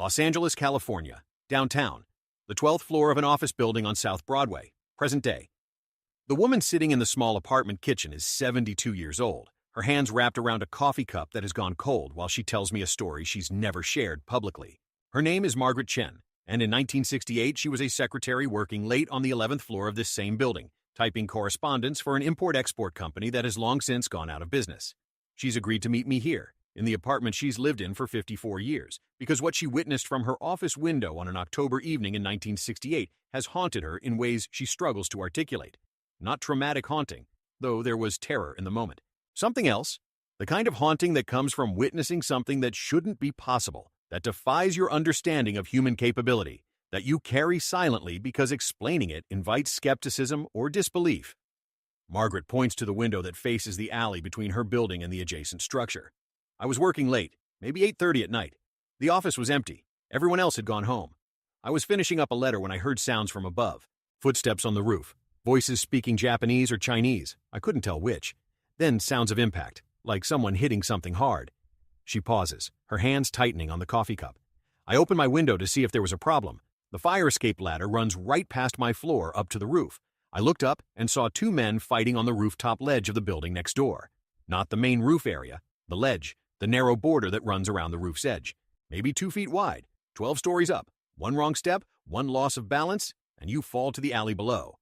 Los Angeles, California, downtown, the 12th floor of an office building on South Broadway, present day. The woman sitting in the small apartment kitchen is 72 years old, her hands wrapped around a coffee cup that has gone cold while she tells me a story she's never shared publicly. Her name is Margaret Chen, and in 1968 she was a secretary working late on the 11th floor of this same building, typing correspondence for an import-export company that has long since gone out of business. She's agreed to meet me here, in the apartment she's lived in for 54 years, because what she witnessed from her office window on an October evening in 1968 has haunted her in ways she struggles to articulate. Not traumatic haunting, though there was terror in the moment. Something else, the kind of haunting that comes from witnessing something that shouldn't be possible, that defies your understanding of human capability, that you carry silently because explaining it invites skepticism or disbelief. Margaret points to the window that faces the alley between her building and the adjacent structure. I was working late, maybe 8:30 at night. The office was empty. Everyone else had gone home. I was finishing up a letter when I heard sounds from above. Footsteps on the roof. Voices speaking Japanese or Chinese. I couldn't tell which. Then sounds of impact, like someone hitting something hard. She pauses, her hands tightening on the coffee cup. I open my window to see if there was a problem. The fire escape ladder runs right past my floor up to the roof. I looked up and saw two men fighting on the rooftop ledge of the building next door. Not the main roof area, the ledge, the narrow border that runs around the roof's edge. Maybe 2 feet wide, 12 stories up. One wrong step, one loss of balance, and you fall to the alley below.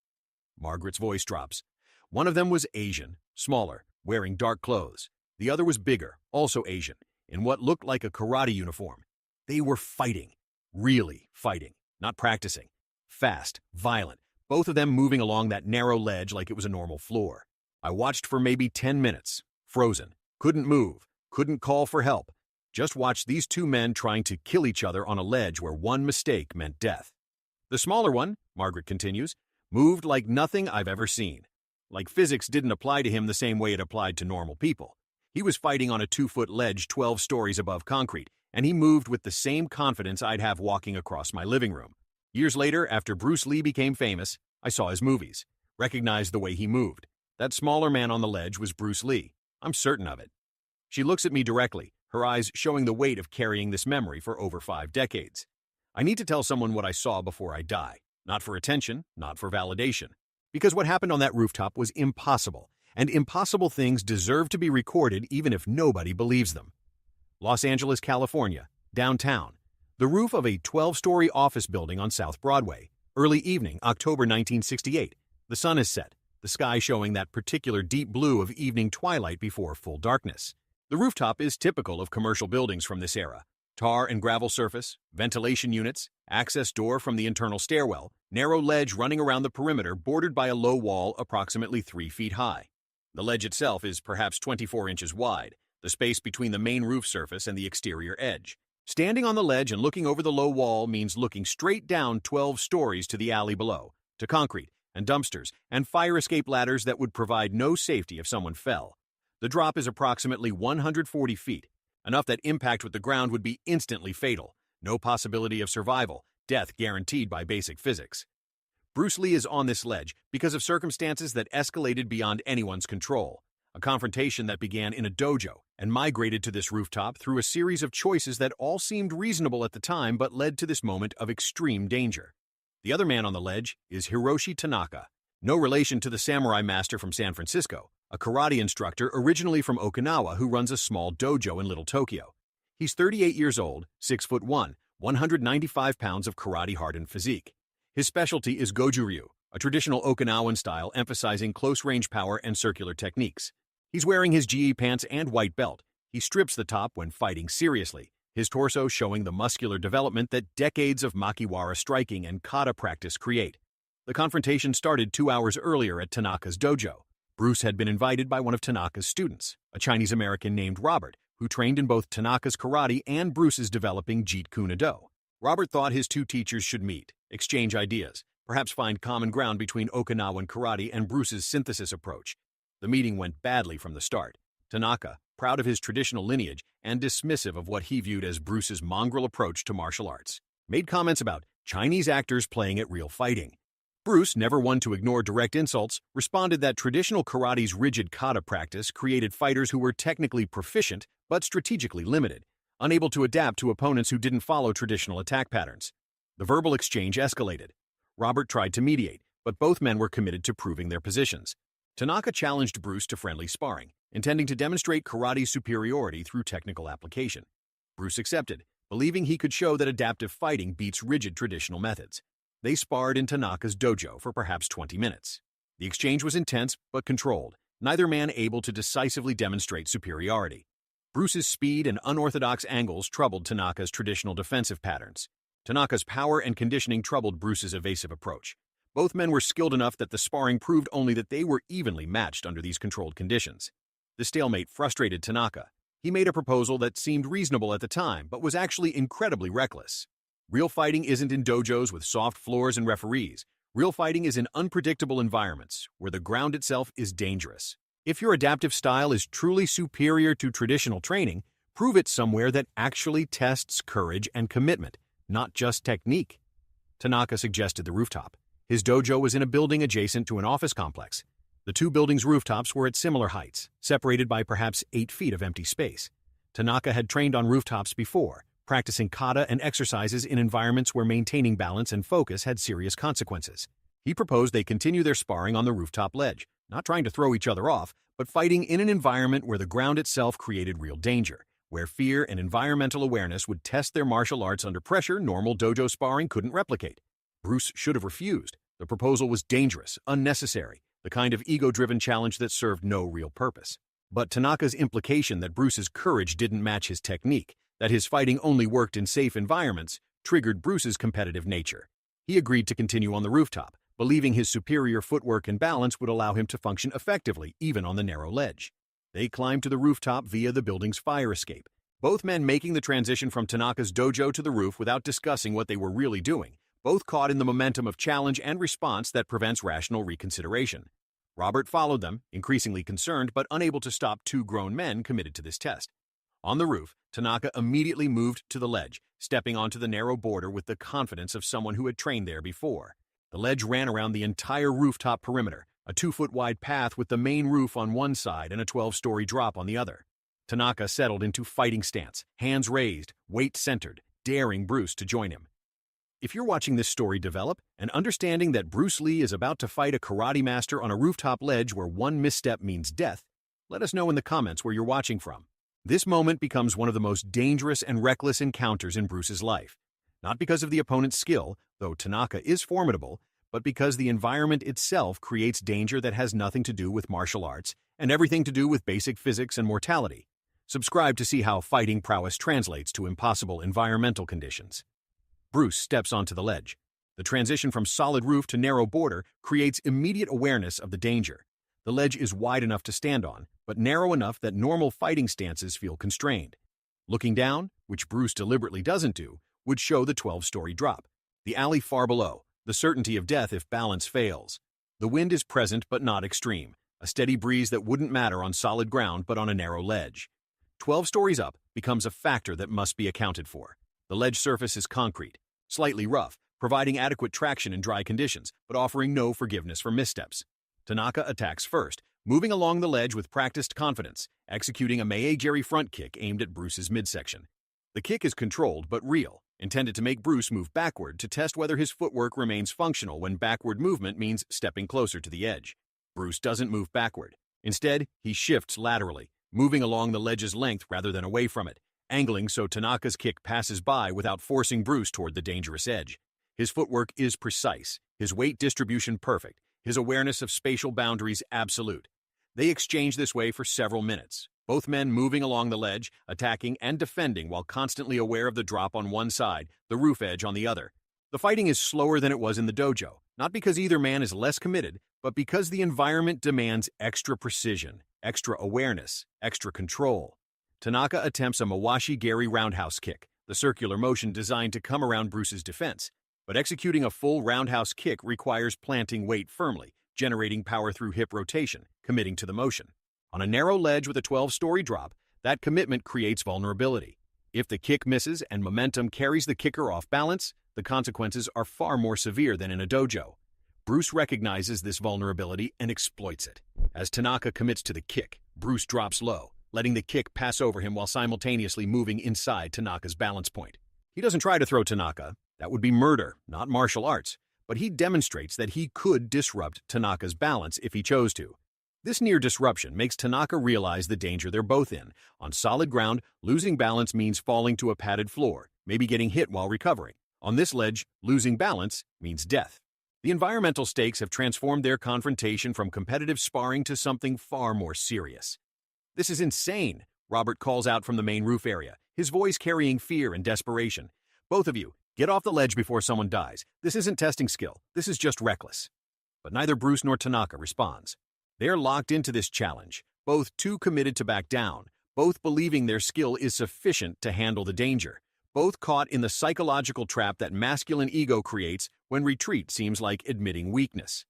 Margaret's voice drops. One of them was Asian, smaller, wearing dark clothes. The other was bigger, also Asian, in what looked like a karate uniform. They were fighting. Really fighting, not practicing. Fast, violent, both of them moving along that narrow ledge like it was a normal floor. I watched for maybe 10 minutes, frozen, couldn't move, couldn't call for help. Just watched these two men trying to kill each other on a ledge where one mistake meant death. The smaller one, Margaret continues, moved like nothing I've ever seen. Like physics didn't apply to him the same way it applied to normal people. He was fighting on a 2-foot ledge 12 stories above concrete, and he moved with the same confidence I'd have walking across my living room. Years later, after Bruce Lee became famous, I saw his movies, recognized the way he moved. That smaller man on the ledge was Bruce Lee. I'm certain of it. She looks at me directly, her eyes showing the weight of carrying this memory for over 5 decades. I need to tell someone what I saw before I die. Not for attention, not for validation. Because what happened on that rooftop was impossible, and impossible things deserve to be recorded even if nobody believes them. Los Angeles, California, downtown. The roof of a 12-story office building on South Broadway. Early evening, October 1968. The sun is set, the sky showing that particular deep blue of evening twilight before full darkness. The rooftop is typical of commercial buildings from this era. Tar and gravel surface, ventilation units, access door from the internal stairwell, narrow ledge running around the perimeter bordered by a low wall approximately 3 feet high. The ledge itself is perhaps 24 inches wide, the space between the main roof surface and the exterior edge. Standing on the ledge and looking over the low wall means looking straight down 12 stories to the alley below, to concrete and dumpsters and fire escape ladders that would provide no safety if someone fell. The drop is approximately 140 feet, enough that impact with the ground would be instantly fatal, no possibility of survival, death guaranteed by basic physics. Bruce Lee is on this ledge because of circumstances that escalated beyond anyone's control, a confrontation that began in a dojo and migrated to this rooftop through a series of choices that all seemed reasonable at the time but led to this moment of extreme danger. The other man on the ledge is Hiroshi Tanaka, no relation to the samurai master from San Francisco, a karate instructor originally from Okinawa who runs a small dojo in Little Tokyo. He's 38 years old, 6'1", 195 pounds of karate-hardened physique. His specialty is Goju-ryu, a traditional Okinawan style emphasizing close-range power and circular techniques. He's wearing his GE pants and white belt. He strips the top when fighting seriously, his torso showing the muscular development that decades of makiwara striking and kata practice create. The confrontation started 2 hours earlier at Tanaka's dojo. Bruce had been invited by one of Tanaka's students, a Chinese-American named Robert, who trained in both Tanaka's karate and Bruce's developing Jeet Kune Do. Robert thought his two teachers should meet, exchange ideas, perhaps find common ground between Okinawan karate and Bruce's synthesis approach. The meeting went badly from the start. Tanaka, proud of his traditional lineage and dismissive of what he viewed as Bruce's mongrel approach to martial arts, made comments about Chinese actors playing at real fighting. Bruce, never one to ignore direct insults, responded that traditional karate's rigid kata practice created fighters who were technically proficient but strategically limited, unable to adapt to opponents who didn't follow traditional attack patterns. The verbal exchange escalated. Robert tried to mediate, but both men were committed to proving their positions. Tanaka challenged Bruce to friendly sparring, intending to demonstrate karate's superiority through technical application. Bruce accepted, believing he could show that adaptive fighting beats rigid traditional methods. They sparred in Tanaka's dojo for perhaps 20 minutes. The exchange was intense but controlled, neither man able to decisively demonstrate superiority. Bruce's speed and unorthodox angles troubled Tanaka's traditional defensive patterns. Tanaka's power and conditioning troubled Bruce's evasive approach. Both men were skilled enough that the sparring proved only that they were evenly matched under these controlled conditions. The stalemate frustrated Tanaka. He made a proposal that seemed reasonable at the time, but was actually incredibly reckless. Real fighting isn't in dojos with soft floors and referees. Real fighting is in unpredictable environments, where the ground itself is dangerous. If your adaptive style is truly superior to traditional training, prove it somewhere that actually tests courage and commitment, not just technique. Tanaka suggested the rooftop. His dojo was in a building adjacent to an office complex. The two buildings' rooftops were at similar heights, separated by perhaps 8 feet of empty space. Tanaka had trained on rooftops before, practicing kata and exercises in environments where maintaining balance and focus had serious consequences. He proposed they continue their sparring on the rooftop ledge, not trying to throw each other off, but fighting in an environment where the ground itself created real danger, where fear and environmental awareness would test their martial arts under pressure normal dojo sparring couldn't replicate. Bruce should have refused. The proposal was dangerous, unnecessary, the kind of ego-driven challenge that served no real purpose. But Tanaka's implication that Bruce's courage didn't match his technique, that his fighting only worked in safe environments, triggered Bruce's competitive nature. He agreed to continue on the rooftop, believing his superior footwork and balance would allow him to function effectively even on the narrow ledge. They climbed to the rooftop via the building's fire escape, both men making the transition from Tanaka's dojo to the roof without discussing what they were really doing, both caught in the momentum of challenge and response that prevents rational reconsideration. Robert followed them, increasingly concerned but unable to stop two grown men committed to this test. On the roof, Tanaka immediately moved to the ledge, stepping onto the narrow border with the confidence of someone who had trained there before. The ledge ran around the entire rooftop perimeter, a 2-foot-wide path with the main roof on one side and a 12-story drop on the other. Tanaka settled into fighting stance, hands raised, weight centered, daring Bruce to join him. If you're watching this story develop and understanding that Bruce Lee is about to fight a karate master on a rooftop ledge where one misstep means death, let us know in the comments where you're watching from. This moment becomes one of the most dangerous and reckless encounters in Bruce's life. Not because of the opponent's skill, though Tanaka is formidable, but because the environment itself creates danger that has nothing to do with martial arts and everything to do with basic physics and mortality. Subscribe to see how fighting prowess translates to impossible environmental conditions. Bruce steps onto the ledge. The transition from solid roof to narrow border creates immediate awareness of the danger. The ledge is wide enough to stand on, but narrow enough that normal fighting stances feel constrained. Looking down, which Bruce deliberately doesn't do, would show the 12-story drop. The alley far below, the certainty of death if balance fails. The wind is present but not extreme, a steady breeze that wouldn't matter on solid ground but on a narrow ledge. 12 stories up becomes a factor that must be accounted for. The ledge surface is concrete, slightly rough, providing adequate traction in dry conditions, but offering no forgiveness for missteps. Tanaka attacks first, moving along the ledge with practiced confidence, executing a Meijeri front kick aimed at Bruce's midsection. The kick is controlled but real, intended to make Bruce move backward to test whether his footwork remains functional when backward movement means stepping closer to the edge. Bruce doesn't move backward. Instead, he shifts laterally, moving along the ledge's length rather than away from it, angling so Tanaka's kick passes by without forcing Bruce toward the dangerous edge. His footwork is precise, his weight distribution perfect, his awareness of spatial boundaries absolute. They exchange this way for several minutes, both men moving along the ledge, attacking and defending while constantly aware of the drop on one side, the roof edge on the other. The fighting is slower than it was in the dojo, not because either man is less committed, but because the environment demands extra precision, extra awareness, extra control. Tanaka attempts a Mawashi-geri roundhouse kick, the circular motion designed to come around Bruce's defense. But executing a full roundhouse kick requires planting weight firmly, generating power through hip rotation, committing to the motion. On a narrow ledge with a 12-story drop, that commitment creates vulnerability. If the kick misses and momentum carries the kicker off balance, the consequences are far more severe than in a dojo. Bruce recognizes this vulnerability and exploits it. As Tanaka commits to the kick, Bruce drops low, letting the kick pass over him while simultaneously moving inside Tanaka's balance point. He doesn't try to throw Tanaka. That would be murder, not martial arts. But he demonstrates that he could disrupt Tanaka's balance if he chose to. This near disruption makes Tanaka realize the danger they're both in. On solid ground, losing balance means falling to a padded floor, maybe getting hit while recovering. On this ledge, losing balance means death. The environmental stakes have transformed their confrontation from competitive sparring to something far more serious. "This is insane," Robert calls out from the main roof area, his voice carrying fear and desperation. "Both of you, get off the ledge before someone dies. This isn't testing skill. This is just reckless." But neither Bruce nor Tanaka responds. They're locked into this challenge, both too committed to back down, both believing their skill is sufficient to handle the danger, both caught in the psychological trap that masculine ego creates when retreat seems like admitting weakness.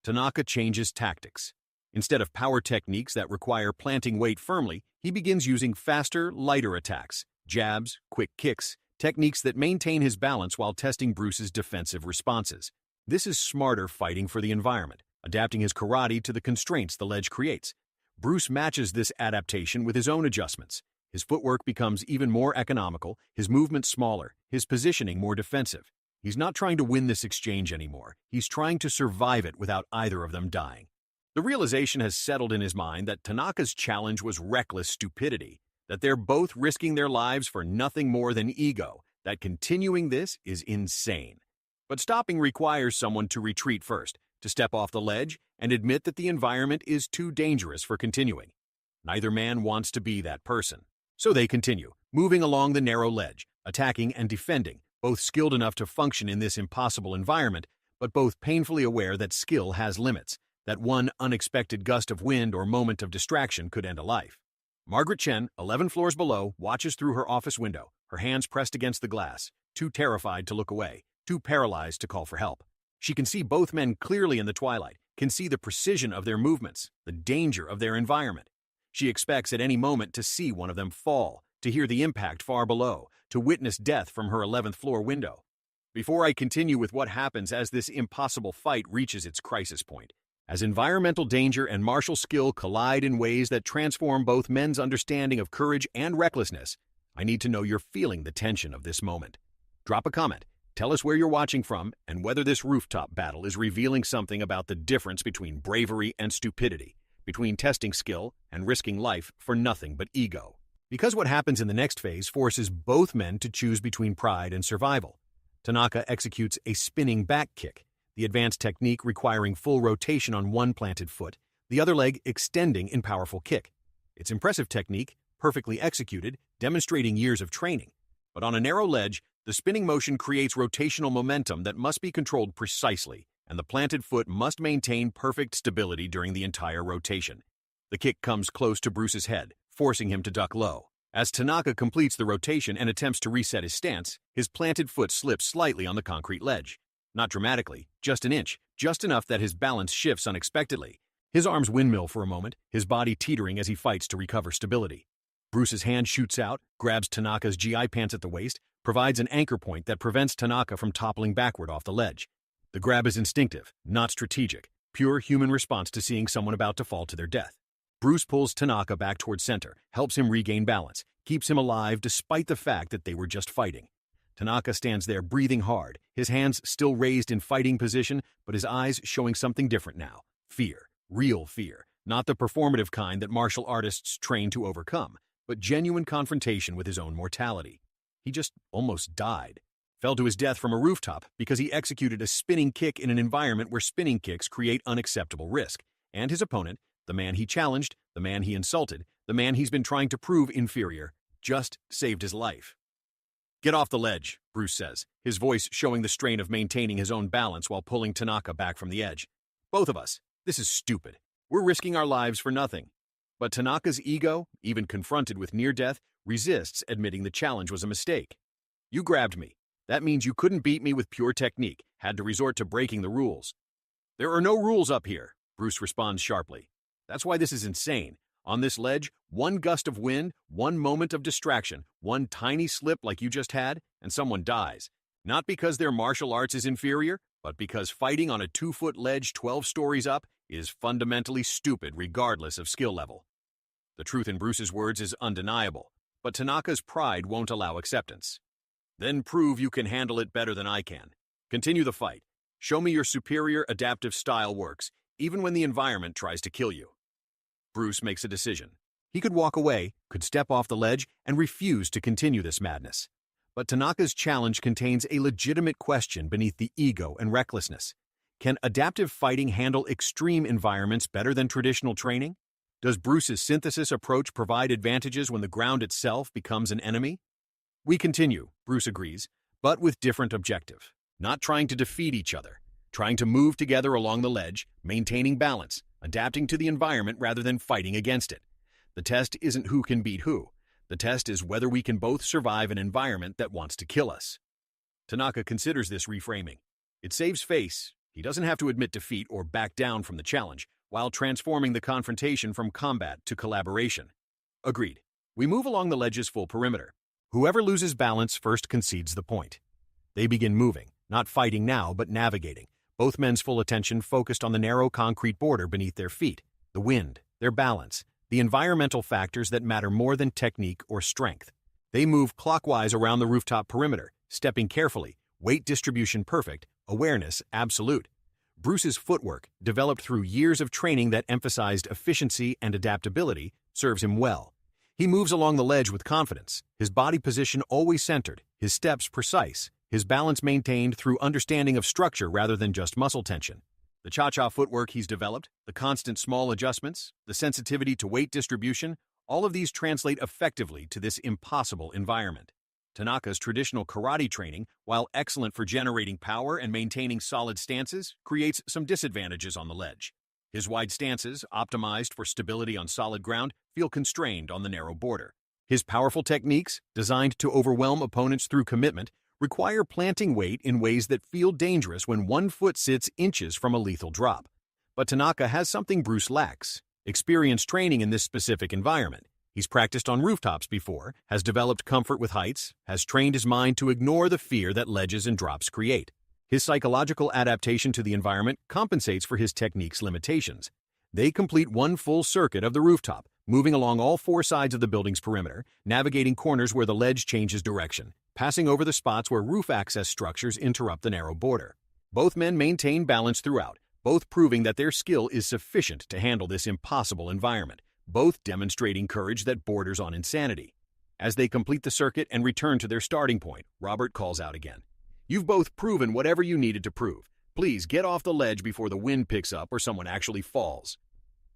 Tanaka changes tactics. Instead of power techniques that require planting weight firmly, he begins using faster, lighter attacks, jabs, quick kicks, techniques that maintain his balance while testing Bruce's defensive responses. This is smarter fighting for the environment, adapting his karate to the constraints the ledge creates. Bruce matches this adaptation with his own adjustments. His footwork becomes even more economical, his movements smaller, his positioning more defensive. He's not trying to win this exchange anymore. He's trying to survive it without either of them dying. The realization has settled in his mind that Tanaka's challenge was reckless stupidity, that they're both risking their lives for nothing more than ego, that continuing this is insane. But stopping requires someone to retreat first, to step off the ledge and admit that the environment is too dangerous for continuing. Neither man wants to be that person. So they continue, moving along the narrow ledge, attacking and defending, both skilled enough to function in this impossible environment, but both painfully aware that skill has limits, that one unexpected gust of wind or moment of distraction could end a life. Margaret Chen, 11 floors below, watches through her office window, her hands pressed against the glass, too terrified to look away, too paralyzed to call for help. She can see both men clearly in the twilight, can see the precision of their movements, the danger of their environment. She expects at any moment to see one of them fall, to hear the impact far below, to witness death from her 11th floor window. Before I continue with what happens as this impossible fight reaches its crisis point, as environmental danger and martial skill collide in ways that transform both men's understanding of courage and recklessness, I need to know you're feeling the tension of this moment. Drop a comment. Tell us where you're watching from and whether this rooftop battle is revealing something about the difference between bravery and stupidity, between testing skill and risking life for nothing but ego. Because what happens in the next phase forces both men to choose between pride and survival. Tanaka executes a spinning back kick, the advanced technique requiring full rotation on one planted foot, the other leg extending in powerful kick. It's impressive technique, perfectly executed, demonstrating years of training. But on a narrow ledge, the spinning motion creates rotational momentum that must be controlled precisely, and the planted foot must maintain perfect stability during the entire rotation. The kick comes close to Bruce's head, forcing him to duck low. As Tanaka completes the rotation and attempts to reset his stance, his planted foot slips slightly on the concrete ledge. Not dramatically, just an inch, just enough that his balance shifts unexpectedly. His arms windmill for a moment, his body teetering as he fights to recover stability. Bruce's hand shoots out, grabs Tanaka's GI pants at the waist, provides an anchor point that prevents Tanaka from toppling backward off the ledge. The grab is instinctive, not strategic, pure human response to seeing someone about to fall to their death. Bruce pulls Tanaka back towards center, helps him regain balance, keeps him alive despite the fact that they were just fighting. Tanaka stands there breathing hard, his hands still raised in fighting position, but his eyes showing something different now. Fear, real fear, not the performative kind that martial artists train to overcome, but genuine confrontation with his own mortality. He just almost died. Fell to his death from a rooftop because he executed a spinning kick in an environment where spinning kicks create unacceptable risk. And his opponent, the man he challenged, the man he insulted, the man he's been trying to prove inferior, just saved his life. "Get off the ledge," Bruce says, his voice showing the strain of maintaining his own balance while pulling Tanaka back from the edge. "Both of us. This is stupid. We're risking our lives for nothing." But Tanaka's ego, even confronted with near death, resists admitting the challenge was a mistake. "You grabbed me. That means you couldn't beat me with pure technique, had to resort to breaking the rules." "There are no rules up here," Bruce responds sharply. "That's why this is insane. On this ledge, one gust of wind, one moment of distraction, one tiny slip like you just had, and someone dies. Not because their martial arts is inferior, but because fighting on a 2-foot ledge 12 stories up is fundamentally stupid regardless of skill level." The truth in Bruce's words is undeniable, but Tanaka's pride won't allow acceptance. Then prove you can handle it better than I can. Continue the fight. Show me your superior adaptive style works, even when the environment tries to kill you. Bruce makes a decision. He could walk away, could step off the ledge, and refuse to continue this madness. But Tanaka's challenge contains a legitimate question beneath the ego and recklessness. Can adaptive fighting handle extreme environments better than traditional training? Does Bruce's synthesis approach provide advantages when the ground itself becomes an enemy? We continue, Bruce agrees, but with different objective. Not trying to defeat each other, trying to move together along the ledge, maintaining balance, adapting to the environment rather than fighting against it. The test isn't who can beat who. The test is whether we can both survive an environment that wants to kill us. Tanaka considers this reframing. It saves face. He doesn't have to admit defeat or back down from the challenge, while transforming the confrontation from combat to collaboration. Agreed. We move along the ledge's full perimeter. Whoever loses balance first concedes the point. They begin moving, not fighting now, but navigating, both men's full attention focused on the narrow concrete border beneath their feet, the wind, their balance, the environmental factors that matter more than technique or strength. They move clockwise around the rooftop perimeter, stepping carefully, weight distribution perfect, awareness absolute. Bruce's footwork, developed through years of training that emphasized efficiency and adaptability, serves him well. He moves along the ledge with confidence, his body position always centered, his steps precise, his balance maintained through understanding of structure rather than just muscle tension. The cha-cha footwork he's developed, the constant small adjustments, the sensitivity to weight distribution, all of these translate effectively to this impossible environment. Tanaka's traditional karate training, while excellent for generating power and maintaining solid stances, creates some disadvantages on the ledge. His wide stances, optimized for stability on solid ground, feel constrained on the narrow border. His powerful techniques, designed to overwhelm opponents through commitment, require planting weight in ways that feel dangerous when one foot sits inches from a lethal drop. But Tanaka has something Bruce lacks: experience training in this specific environment. He's practiced on rooftops before, has developed comfort with heights, has trained his mind to ignore the fear that ledges and drops create. His psychological adaptation to the environment compensates for his technique's limitations. They complete one full circuit of the rooftop, moving along all four sides of the building's perimeter, navigating corners where the ledge changes direction, passing over the spots where roof access structures interrupt the narrow border. Both men maintain balance throughout, both proving that their skill is sufficient to handle this impossible environment, both demonstrating courage that borders on insanity. As they complete the circuit and return to their starting point, Robert calls out again. "You've both proven whatever you needed to prove. Please get off the ledge before the wind picks up or someone actually falls."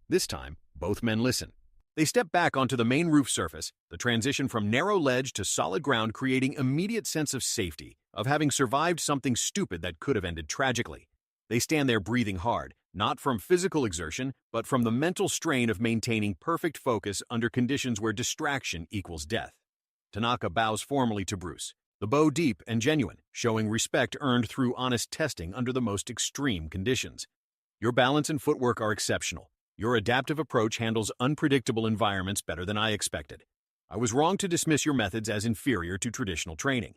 This time, both men listen. They step back onto the main roof surface, the transition from narrow ledge to solid ground creating immediate sense of safety, of having survived something stupid that could have ended tragically. They stand there breathing hard, not from physical exertion, but from the mental strain of maintaining perfect focus under conditions where distraction equals death. Tanaka bows formally to Bruce, the bow deep and genuine, showing respect earned through honest testing under the most extreme conditions. "Your balance and footwork are exceptional. Your adaptive approach handles unpredictable environments better than I expected. I was wrong to dismiss your methods as inferior to traditional training.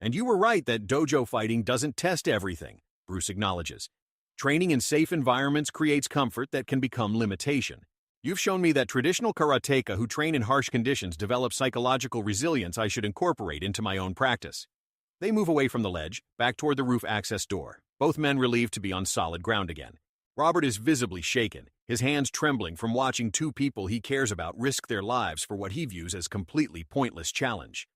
And you were right that dojo fighting doesn't test everything," Bruce acknowledges. "Training in safe environments creates comfort that can become limitation. You've shown me that traditional karateka who train in harsh conditions develop psychological resilience I should incorporate into my own practice." They move away from the ledge, back toward the roof access door, both men relieved to be on solid ground again. Robert is visibly shaken, his hands trembling from watching two people he cares about risk their lives for what he views as completely pointless challenge.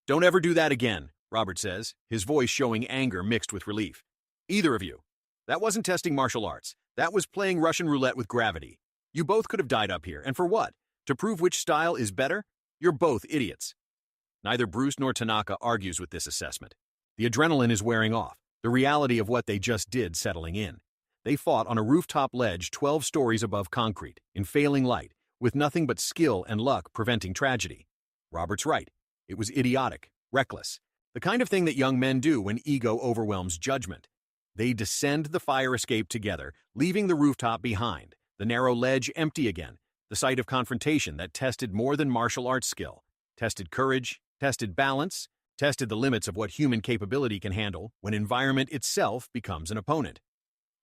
"Don't ever do that again," Robert says, his voice showing anger mixed with relief. "Either of you. That wasn't testing martial arts. That was playing Russian roulette with gravity. You both could have died up here, and for what? To prove which style is better? You're both idiots." Neither Bruce nor Tanaka argues with this assessment. The adrenaline is wearing off, the reality of what they just did settling in. They fought on a rooftop ledge 12 stories above concrete, in failing light, with nothing but skill and luck preventing tragedy. Robert's right. It was idiotic, reckless, the kind of thing that young men do when ego overwhelms judgment. They descend the fire escape together, leaving the rooftop behind, the narrow ledge empty again, the site of confrontation that tested more than martial arts skill, tested courage, tested balance, tested the limits of what human capability can handle when environment itself becomes an opponent.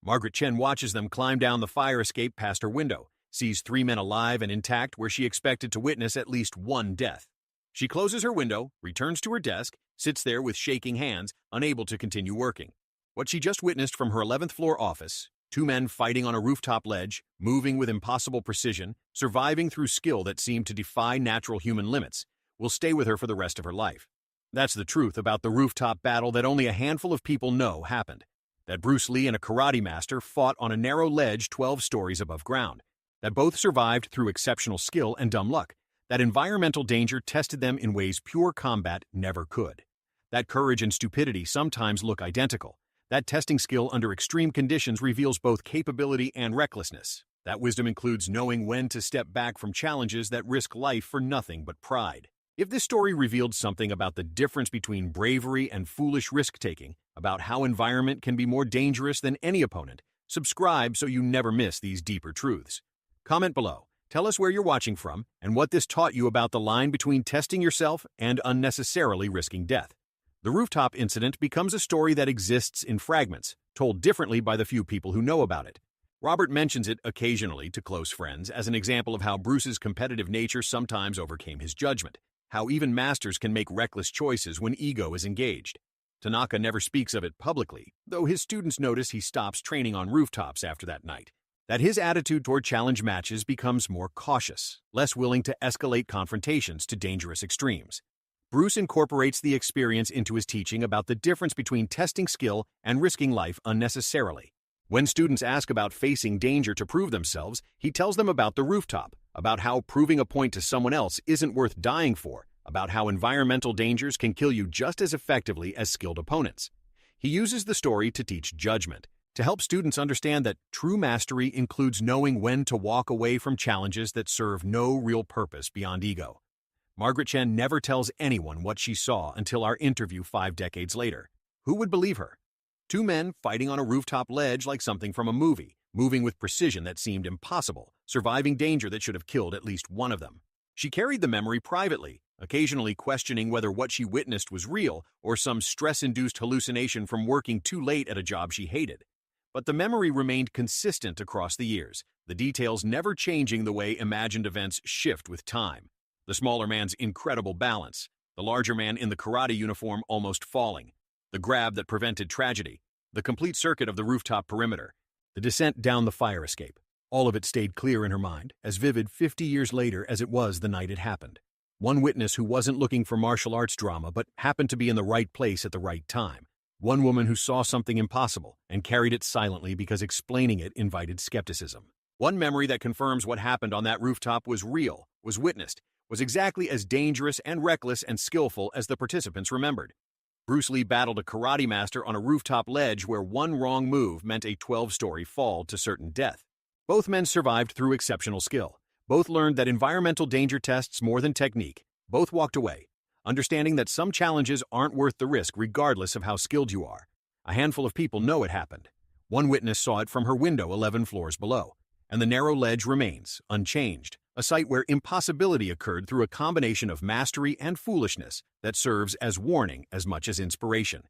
Margaret Chen watches them climb down the fire escape past her window, sees 3 men alive and intact where she expected to witness at least one death. She closes her window, returns to her desk, sits there with shaking hands, unable to continue working. What she just witnessed from her 11th floor office, 2 men fighting on a rooftop ledge, moving with impossible precision, surviving through skill that seemed to defy natural human limits, will stay with her for the rest of her life. That's the truth about the rooftop battle that only a handful of people know happened. That Bruce Lee and a karate master fought on a narrow ledge 12 stories above ground. That both survived through exceptional skill and dumb luck. That environmental danger tested them in ways pure combat never could. That courage and stupidity sometimes look identical. That testing skill under extreme conditions reveals both capability and recklessness. That wisdom includes knowing when to step back from challenges that risk life for nothing but pride. If this story revealed something about the difference between bravery and foolish risk-taking, about how environment can be more dangerous than any opponent, subscribe so you never miss these deeper truths. Comment below. Tell us where you're watching from and what this taught you about the line between testing yourself and unnecessarily risking death. The rooftop incident becomes a story that exists in fragments, told differently by the few people who know about it. Robert mentions it occasionally to close friends as an example of how Bruce's competitive nature sometimes overcame his judgment, how even masters can make reckless choices when ego is engaged. Tanaka never speaks of it publicly, though his students notice he stops training on rooftops after that night. That his attitude toward challenge matches becomes more cautious, less willing to escalate confrontations to dangerous extremes. Bruce incorporates the experience into his teaching about the difference between testing skill and risking life unnecessarily. When students ask about facing danger to prove themselves, he tells them about the rooftop, about how proving a point to someone else isn't worth dying for, about how environmental dangers can kill you just as effectively as skilled opponents. He uses the story to teach judgment, to help students understand that true mastery includes knowing when to walk away from challenges that serve no real purpose beyond ego. Margaret Chen never tells anyone what she saw until our interview 5 decades later. Who would believe her? 2 men fighting on a rooftop ledge like something from a movie, moving with precision that seemed impossible, surviving danger that should have killed at least one of them. She carried the memory privately, occasionally questioning whether what she witnessed was real or some stress-induced hallucination from working too late at a job she hated. But the memory remained consistent across the years, the details never changing the way imagined events shift with time. The smaller man's incredible balance, the larger man in the karate uniform almost falling, the grab that prevented tragedy, the complete circuit of the rooftop perimeter, the descent down the fire escape. All of it stayed clear in her mind, as vivid 50 years later as it was the night it happened. One witness who wasn't looking for martial arts drama but happened to be in the right place at the right time. One woman who saw something impossible and carried it silently because explaining it invited skepticism. One memory that confirms what happened on that rooftop was real, was witnessed, was exactly as dangerous and reckless and skillful as the participants remembered. Bruce Lee battled a karate master on a rooftop ledge where one wrong move meant a 12-story fall to certain death. Both men survived through exceptional skill. Both learned that environmental danger tests more than technique. Both walked away, understanding that some challenges aren't worth the risk regardless of how skilled you are. A handful of people know it happened. One witness saw it from her window 11 floors below, and the narrow ledge remains, unchanged, a site where impossibility occurred through a combination of mastery and foolishness that serves as warning as much as inspiration.